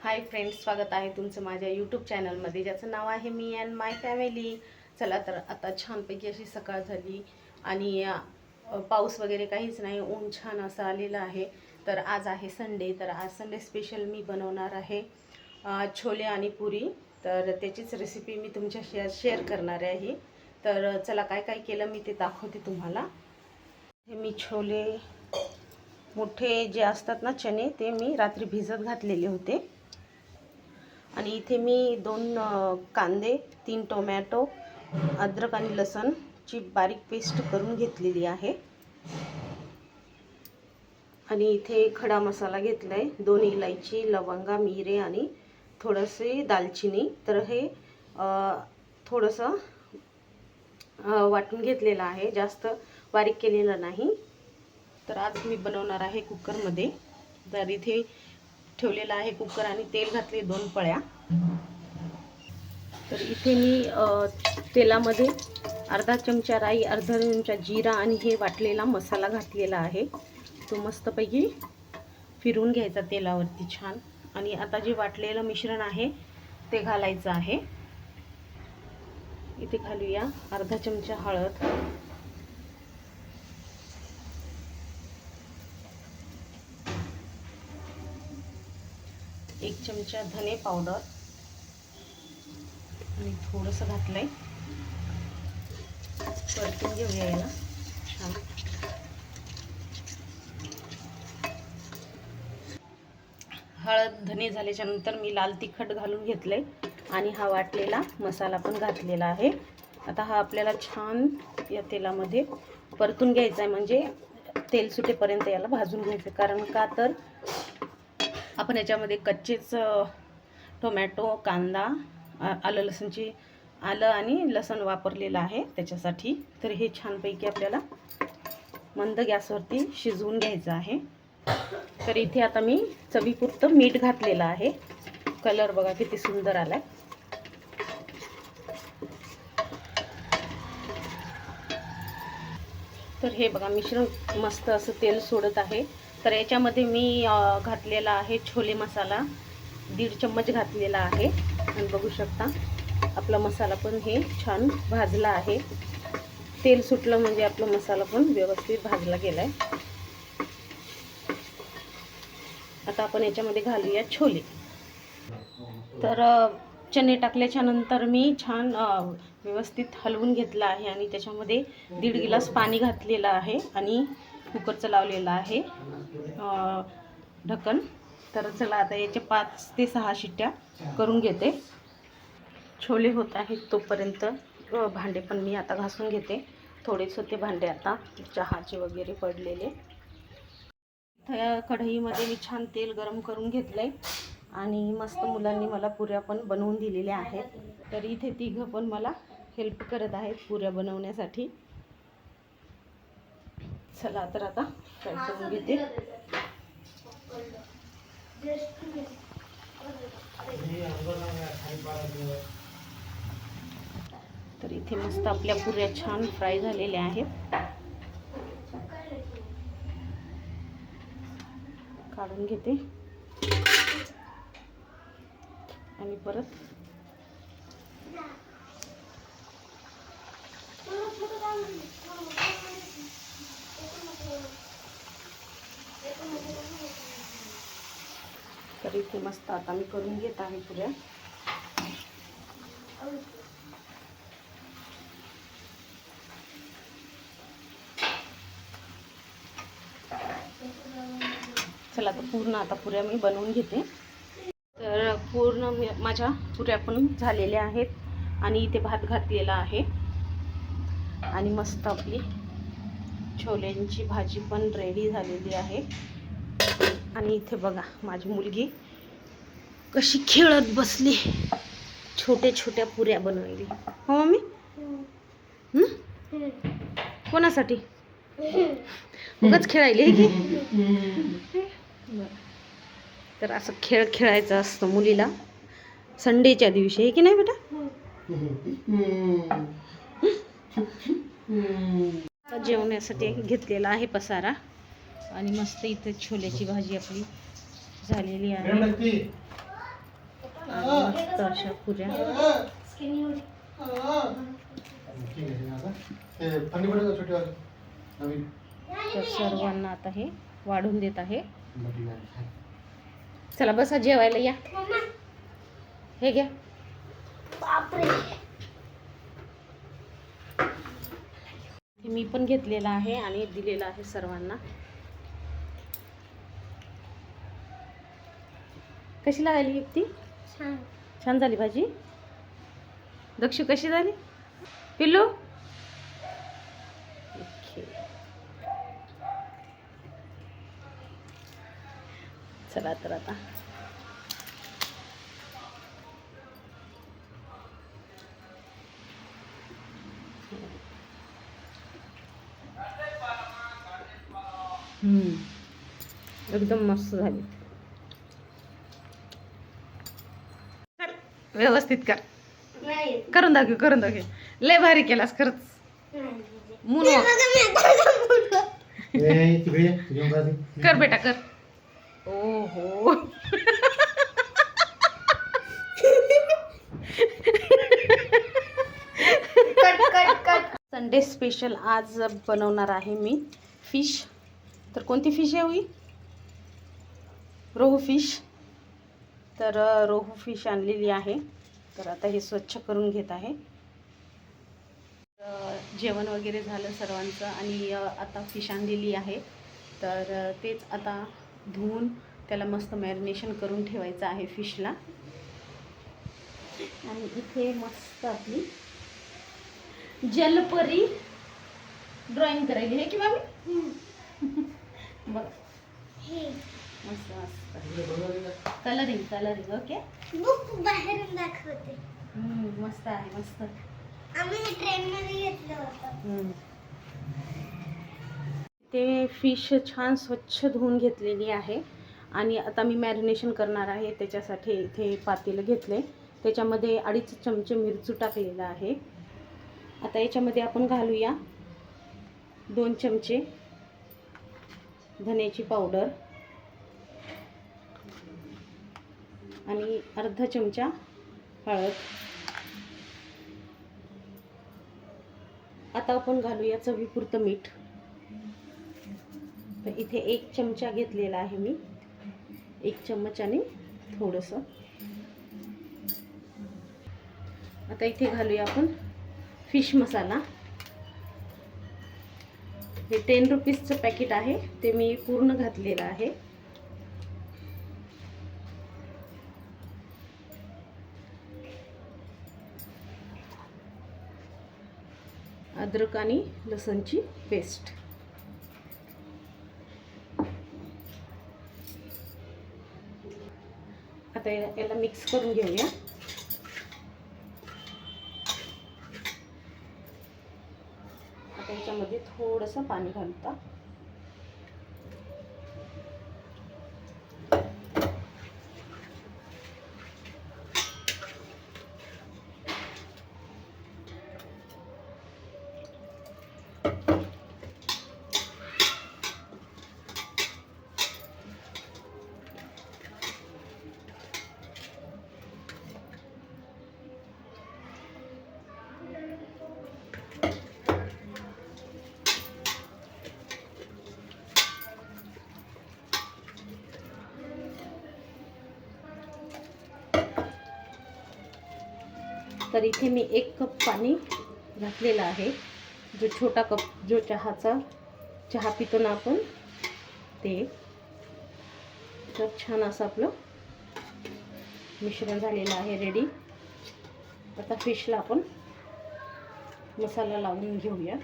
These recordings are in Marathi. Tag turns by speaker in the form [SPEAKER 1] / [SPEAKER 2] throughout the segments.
[SPEAKER 1] हाय फ्रेंड्स, स्वागत आहे तुमचं माझ्या यूट्यूब चॅनलमध्ये ज्याचं नाव आहे मी अँड माय फॅमिली. चला तर आता छानपैकी अशी सकाळ झाली आणि पाऊस वगैरे काहीच नाही, ऊन छान असं आलेलं आहे. तर आज आहे संडे, तर आज संडे स्पेशल मी बनवणार आहे छोले आणि पुरी. तर त्याचीच रेसिपी मी तुमच्या शेअर करणार आहे. तर चला काय काय केलं मी ते दाखवते तुम्हाला. हे मी छोले मोठे जे असतात ना चणे, ते मी रात्री भिजत घातलेले होते. आणि इथे मी 2 कांदे, 3 टोमॅटो, अद्रक आणि लसणची बारीक पेस्ट करून घेतलेली आहे. आणि इथे खडा मसाला घेतला आहे, 2 इलायची, लवंगा, मिरे आणि थोडेसे दालचिनी. तर हे थोडंसं वाटून घेतलेलं आहे, जास्त बारीक केलेलं नाही. तर आज मी बनवणार आहे कुकरमध्ये. तर इथे ठेवलेला आहे कुकर आणि तेल घातले 2 पळ्या. तर इथे मी तेलामध्ये अर्धा चमचा राई, अर्धा चमचा जिरा आणि हे वाटलेला मसाला घातलेला आहे. तो मस्तपैकी फिरून घ्यायचा तेलावरती छान. आणि आता जे वाटलेलं मिश्रण आहे ते घालायचं आहे. इथे घालूया अर्धा चमचा हळद, एक चमचा धने पावडर आणि थोडंसं घातलंय. परतून घेऊया याला छान. हळद धने झाल्याच्या नंतर मी लाल तिखट घालून घेतलंय आणि हा वाटलेला मसाला पण घातलेला आहे. आता हा आपल्याला छान या तेलामध्ये परतून घ्यायचा आहे, म्हणजे तेल सुटेपर्यंत याला भाजून घ्यायचं. कारण का तर आपण याच्यामध्ये कच्चेच टोमॅटो, कांदा, आलं आणि लसण वापरलेलं आहे त्याच्यासाठी. तर हे छानपैकी आपल्याला मंद गॅसवरती शिजवून घ्यायचं आहे. तर इथे आता मी चवीपुरतं मीठ घातलेलं आहे. कलर बघा किती सुंदर आलाय. तर हे बघा मिश्रण मस्त असं तेल सोडत आहे. तर याच्यामध्ये मी घातलेला आहे छोले मसाला, 1.5 चम्मच घातलेला आहे. आणि बघू शकता आपला मसाला पण हे छान भाजला आहे. तेल सुटलं म्हणजे आपला मसाला पण व्यवस्थित भाजला गेला आहे. आता आपण याच्यामध्ये घालूया छोले. तर चणे टाकल्याच्या नंतर मी छान व्यवस्थित हलवून घेतलं आहे आणि त्याच्यामध्ये 1.5 गिलास पाणी घातलेलं आहे आणि कुकरचं लावलेलं आहे ढक्कन. तर चला आता याचे 5 ते 6 शिट्ट्या करून घेते. छोले होत आहेत तोपर्यंत भांडे पण मी आता घासून घेते. थोडेच होते भांडे आता चहाचे वगैरे पडलेले. कढईमध्ये मी छान तेल गरम करून घेतलंय आणि मस्त मुलांनी मला पुऱ्या पण बनवून दिलेल्या आहेत. तर इथे तिघं पण मला हेल्प करत आहेत पुऱ्या बनवण्यासाठी. चला तर आता फ्राय करून घेते. तर इथे मस्त आपल्या पुऱ्या छान फ्राय झालेल्या आहेत. काढून घेते आणि परत तर इथे मस्त आता मी करून घेत आहे पुऱ्या. चला तर पूर्ण आता पुऱ्या मी बनवून घेते. तर पूर्ण माझ्या पुऱ्या पण झालेल्या आहेत आणि इथे भात घातलेला आहे आणि मस्त आपली छोल्यांची भाजी पण रेडी झालेली आहे. आणि इथे बघा माझी मुलगी कशी खेळत बसली, छोट्या छोट्या पुऱ्या बनवली. हो मम्मी? कोणासाठी? उगाच खेळायली की. तर असं खेळ खेळायचं असतं मुलीला संडेच्या दिवशी, आहे की नाही बेटा? जेवण्यासाठी घेतलेला आहे पसारा आणि मस्त इथे छोल्याची भाजी आपली झालेली आहे. मस्त अशा पुऱ्या. तर सर्वांना आता हे वाढून देत आहे. चला बसा जेवायला या. हे घ्या. मी पण घेतलेला आहे आणि दिलेला आहे सर्वांना. कशी लागली युक्ती? छान झाली भाजी. दक्षू कशी झाली? पिल्लू चला तर आता एकदम मस्त झाली. व्यवस्थित कर. करून दाखव. लय भारी केलास खरंच. कर बेटा कर. ओहो संडे स्पेशल आज बनवणार आहे मी फिश. तर कोणती फिश आहे हुई? रोहू फिश. तर रोहू फिश आणलेली आहे. तर आता हे स्वच्छ करून घेत आहे. जेवण वगैरे झालं सर्वांचं आणि आता फिश आणलेली आहे. तर तेच आता धुवून त्याला मस्त मॅरिनेशन करून ठेवायचं आहे फिशला. आणि इथे मस्त आपली जलपरी ड्रॉइंग करायली आहे की मामी. बघ मस्त मस्त कलरिंग ओके. बाहेरून दाखवते. मस्त आहे मस्त. आम्ही ट्रेन मध्ये घेतलं होतं. ते फिश छान स्वच्छ धुवून घेतलेली आहे आणि आता मी मॅरिनेशन करणार आहे. त्याच्यासाठी इथे पातेलं घेतले. त्याच्यामध्ये 2.5 चमचे मिरचू टाकलेला आहे. आता याच्यामध्ये आपण घालूया 2 चमचे धन्याची पावडर आणि अर्धा चमचा हळद. आता आपण घालूया चवीपुरतं मीठ. तर इथे 1 चमचा घेतलेला आहे मी. 1 चम्मच आणि थोडंसं. आता इथे घालूया आपण फिश मसाला. हे 10 रुपीजचं पॅकेट आहे. ते मी पूर्ण घातलेलं आहे. अद्रक आणि लसूणची पेस्ट. आता याला मिक्स करून घेऊया. आता याच्यामध्ये थोडंसं पाणी घालता. तर इथे मी 1 कप पाणी घातलेलं आहे. जो छोटा कप जो चहा पितो ना आपण ते. तर छान असं आपलं मिश्रण झालेलं आहे रेडी. आता फिशला आपण मसाला लावून घेऊया.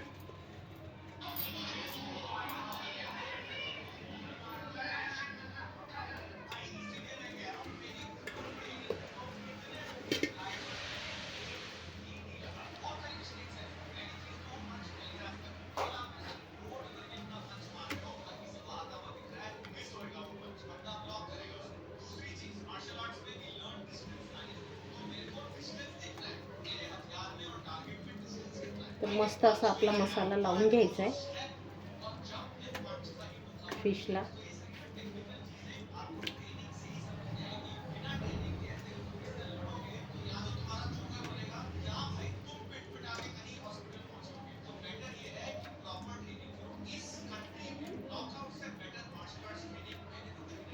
[SPEAKER 1] तर मस्त असा आपला मसाला लावून घ्यायचा आहे फिशला.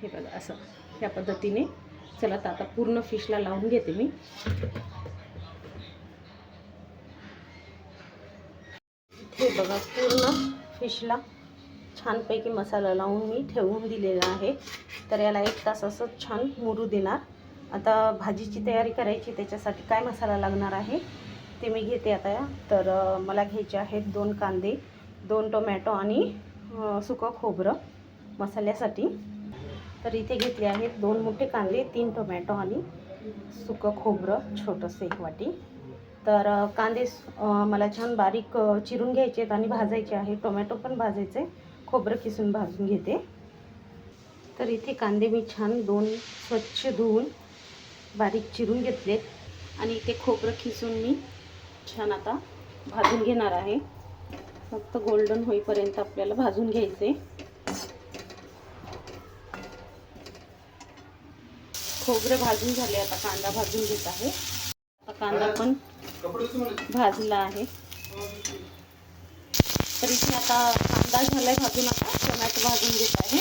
[SPEAKER 1] हे बघा असं ह्या पद्धतीने. चला तर आता पूर्ण फिशला लावून घेते मी. हे बघा पूर्ण फिशला छानपैकी मसाला लावून मी ठेवून दिलेला आहे. तर याला 1 तास असं छान मुरू देणार. आता भाजीची तयारी करायची, त्याच्यासाठी काय मसाला लागणार आहे ते मी घेते आता. तर मला घ्यायचे आहेत 2 कांदे, 2 टोमॅटो आणि सुकं खोबरं मसाल्यासाठी. तर इथे घेतले आहेत 2 मोठे कांदे, 3 टोमॅटो आणि सुकं खोबरं छोटंसं 1 वाटी. तर कांदे मला छान बारीक चिरून घ्यायचे आहेत आणि भाजायचे आहे. टोमॅटो पण भाजायचे, खोबरं किसून भाजून घेते. तर इथे कांदे मी छान 2 स्वच्छ धुवून बारीक चिरून घेतलेत आणि इथे खोबरं किसून मी छान आता भाजून घेणार आहे. फक्त गोल्डन होईपर्यंत आपल्याला भाजून घ्यायचे. खोबरं भाजून झाले, आता कांदा भाजून घेत आहे. आता कांदा पण भाजला आहे. तर इथे आता कांदा झालाय भाजून, आता टोमॅटो भाजून घेत आहे.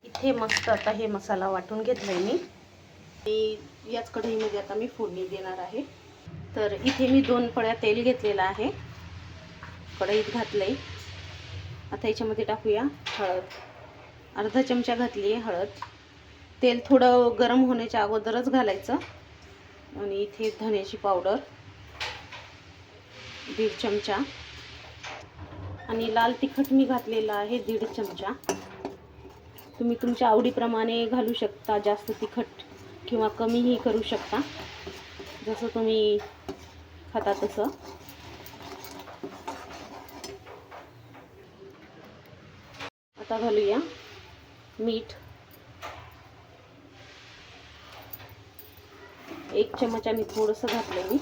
[SPEAKER 1] इथे मस्त आता हे मसाला वाटून घेतलाय मी आणि याच कढईमध्ये आता मी फोडणी देणार आहे. तर इथे मी 2 पळ्या तेल घेतलेलं आहे, कढईत घातलंय. आता याच्यामध्ये टाकूया हळद. अर्धा चमचा घातली आहे हळद. तेल थोडं गरम होण्याच्या अगोदरच घालायचं. आणि इथे धण्याची पावडर 1.5 चमचा आणि लाल तिखट मी घातलेलं आहे 1.5 चमचा. तुम्ही तुमच्या आवडीप्रमाणे घालू शकता, जास्त तिखट किंवा कमीही करू शकता, जसं तुम्ही खाता तसं. आता घालूया मीठ 1 चमचाने थोडंसं घातलं मी.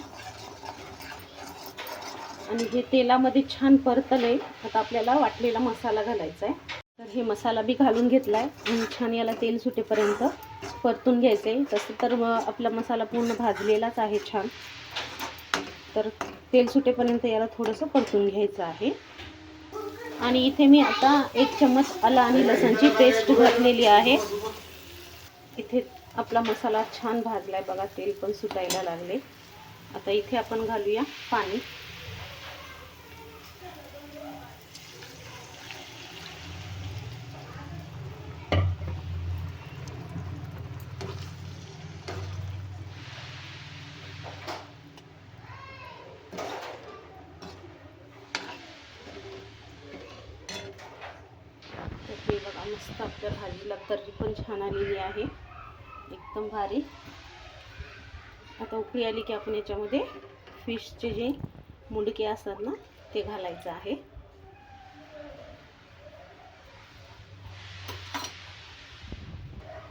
[SPEAKER 1] आणि हे तेलामध्ये छान परतलंय. आता आपल्याला वाटलेला मसाला घालायचा आहे. तर हे मसाला बी घालून घेतलाय आणि छान याला तेल सुटेपर्यंत परतून घ्यायचं आहे. तसं तर आपला मसाला पूर्ण भाजलेलाच आहे छान. तर तेल सुटेपर्यंत याला थोडंसं परतून घ्यायचं आहे. आणि इथे मी आता 1 चम्मच आलं आणि लसणची पेस्ट घातलेली आहे. इथे आपला मसाला छान भाजलाय बघा, तेल पण सुटायला लागले. आता इथे आपण घालूया पाणी. हे बघा मस्त आपल्या भाजीला तर्री पण छान आलेली आहे, एकदम भारी. आता उकळी आली की आपण याच्यामध्ये फिशचे जे मुंडके असतात ना ते घालायचं आहे.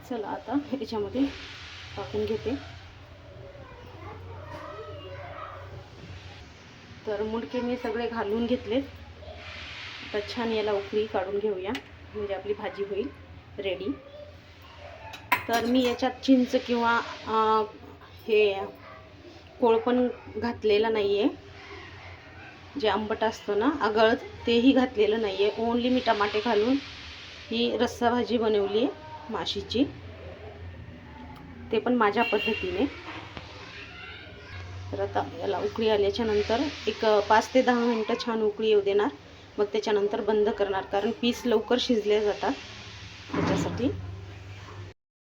[SPEAKER 1] चला आता याच्यामध्ये टाकून घेते. तर मुंडके मी सगळे घालून घेतलेत. आता छान याला उकळी काढून घेऊया, म्हणजे आपली भाजी होईल रेडी. तर मी याच्यात चिंच किंवा हे कोळपण घातलेलं नाही आहे, जे आंबट असतं ना आगळ, तेही घातलेलं नाही आहे. ओन्ली मी टमाटे घालून ही रस्सा भाजी बनवली आहे माशीची, ते पण माझ्या पद्धतीने. तर आता याला उकळी आल्याच्या नंतर एक 5 ते 10 मिनटं छान उकळी येऊ देणार. मग त्याच्यानंतर बंद करणार, कारण पीस लवकर शिजले जातात त्याच्यासाठी.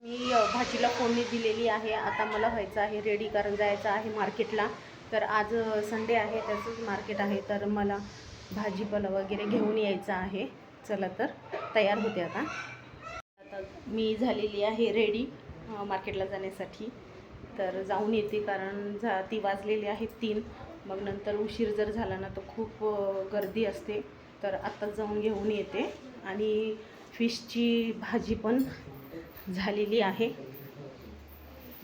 [SPEAKER 1] मी भाजीला फोडणी दिलेली आहे. आता मला व्हायचं आहे रेडी, कारण जायचं आहे मार्केटला. तर आज संडे आहे, त्याचंच मार्केट आहे. तर मला भाजीपाला वगैरे घेऊन यायचं आहे. चला तर तयार होते आता. मी झालेली आहे रेडी मार्केटला जाण्यासाठी. तर जाऊन येते, कारण ती वाजलेली आहे 3. मग नंतर उशीर जर झाला ना तर खूप गर्दी असते. तर आत्ताच जाऊन घेऊन येते. आणि फिशची भाजी पण झालेली आहे,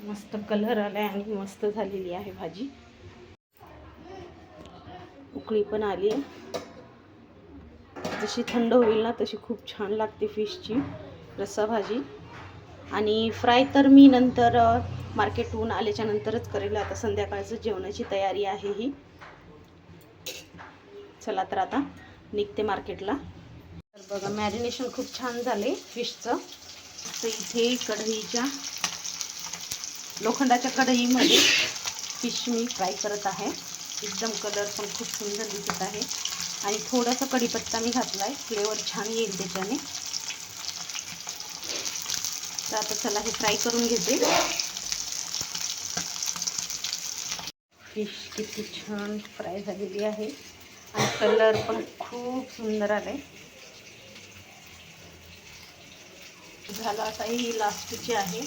[SPEAKER 1] मस्त कलर आला आहे आणि मस्त झालेली आहे भाजी. उकळी पण आली आहे. जशी थंड होईल ना तशी खूप छान लागते फिशची रस्सा भाजी. आणि फ्राय तर मी नंतर मार्केटहून आल्याच्या नंतरच करेल. आता संध्याकाळचं जेवणाची तयारी आहे ही. चला तर आता निघते मार्केटला. तर बघा मॅरिनेशन खूप छान झाले फिशचं. तर इथे कढईच्या लोखंडाच्या कढईमध्ये फिश मी फ्राय करत आहे. एकदम कलर पण खूप सुंदर दिसत आहे आणि थोडासा कढीपत्ता मी घातला आहे, फ्लेवर छान येईल त्याच्याने. तर आता चला हे फ्राय करून घेते. फिश किती छान फ्राय झालेली आहे आणि कलर पण खूप सुंदर आला आहे. झालं आता ही लास्टची आहे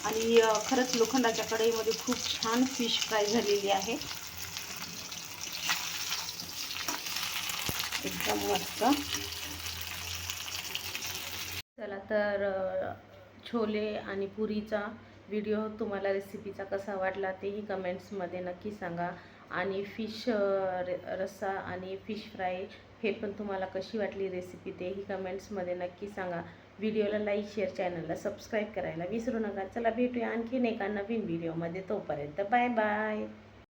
[SPEAKER 1] आणि खरंच लोखंडाच्या कढईमध्ये खूप छान फिश फ्राय झालेली आहे, एकदम मस्त. चला तर छोले आणि पुरीचा व्हिडिओ तुम्हाला रेसिपीचा कसा वाटला तेही कमेंट्समध्ये नक्की सांगा. आणि फिश रस्सा आणि फिश फ्राय हे पण तुम्हाला कशी वाटली रेसिपी तेही कमेंट्समध्ये नक्की सांगा. व्हिडिओला लाईक, शेअर, चॅनलला सबस्क्राईब करायला विसरू नका. चला भेटूया आणखीन एका नवीन व्हिडिओमध्ये. तोपर्यंत बाय बाय.